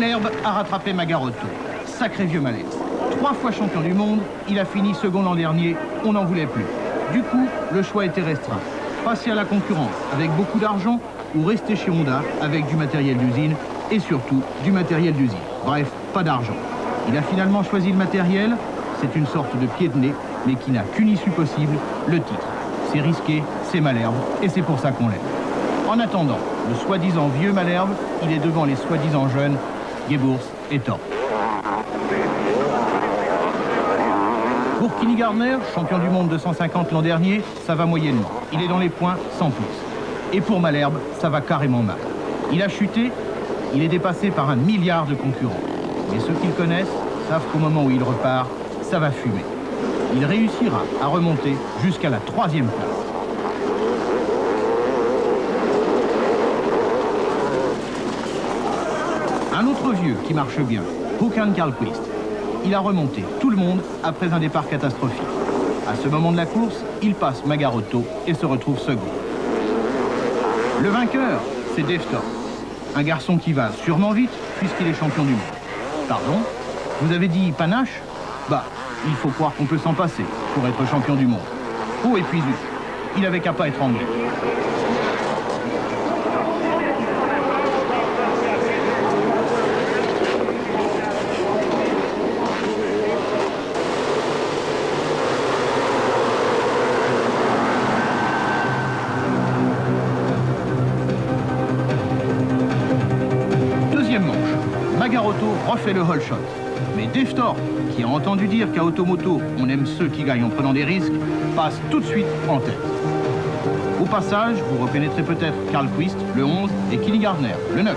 Malherbe a rattrapé Magarotto. Sacré vieux malaise. 3 fois champion du monde, il a fini second l'an dernier, on n'en voulait plus. Du coup, le choix était restreint. Passer à la concurrence avec beaucoup d'argent ou rester chez Honda avec du matériel d'usine et surtout du matériel d'usine. Bref, pas d'argent. Il a finalement choisi le matériel, c'est une sorte de pied de nez, mais qui n'a qu'une issue possible, le titre. C'est risqué, c'est Malherbe, et c'est pour ça qu'on l'aime. En attendant, le soi-disant vieux Malherbe, il est devant les soi-disant jeunes, Gebours et Thorpe. Pour Kenny Gardner, champion du monde de 150 l'an dernier, ça va moyennement. Il est dans les points sans plus. Et pour Malherbe, ça va carrément mal. Il a chuté, il est dépassé par 1 milliard de concurrents. Mais ceux qui le connaissent savent qu'au moment où il repart, ça va fumer. Il réussira à remonter jusqu'à la 3e place. Un autre vieux qui marche bien, Håkan Karlqvist. Il a remonté tout le monde après un départ catastrophique. À ce moment de la course, il passe Magarotto et se retrouve second. Le vainqueur, c'est Dave Thorpe, un garçon qui va sûrement vite puisqu'il est champion du monde. Pardon? Vous avez dit panache? Bah, il faut croire qu'on peut s'en passer pour être champion du monde. Oh, et puis zut, il avait qu'à pas être anglais. Deuxième manche, Magarotto refait le hole shot. Mais Dave Thorpe, qui a entendu dire qu'à Automoto, on aime ceux qui gagnent en prenant des risques, passe tout de suite en tête. Au passage, vous reconnaîtrez peut-être Karlqvist, le 11, et Kenny Gardner, le 9.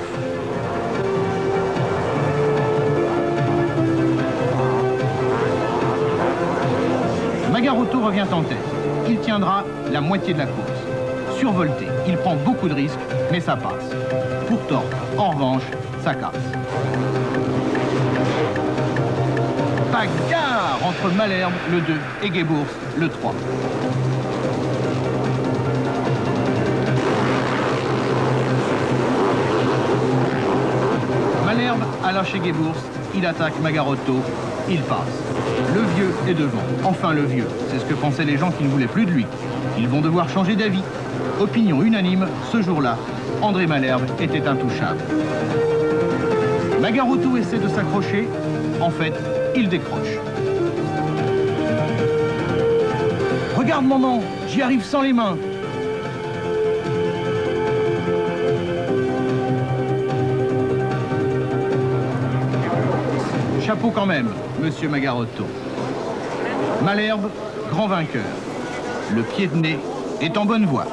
Magarotto revient en tête. Il tiendra la moitié de la course. Survolté, il prend beaucoup de risques, mais ça passe. Pour Thorpe, en revanche, ça casse. Bagarre entre Malherbe, le 2, et Gebours, le 3. Malherbe a lâché Gebours, il attaque Magarotto, il passe. Le vieux est devant, enfin le vieux, c'est ce que pensaient les gens qui ne voulaient plus de lui. Ils vont devoir changer d'avis. Opinion unanime, ce jour-là, André Malherbe était intouchable. Magarotto essaie de s'accrocher, en fait, il décroche. Regarde maman, j'y arrive sans les mains. Chapeau quand même, monsieur Magarotto. Malherbe, grand vainqueur. Le pied de nez est en bonne voie.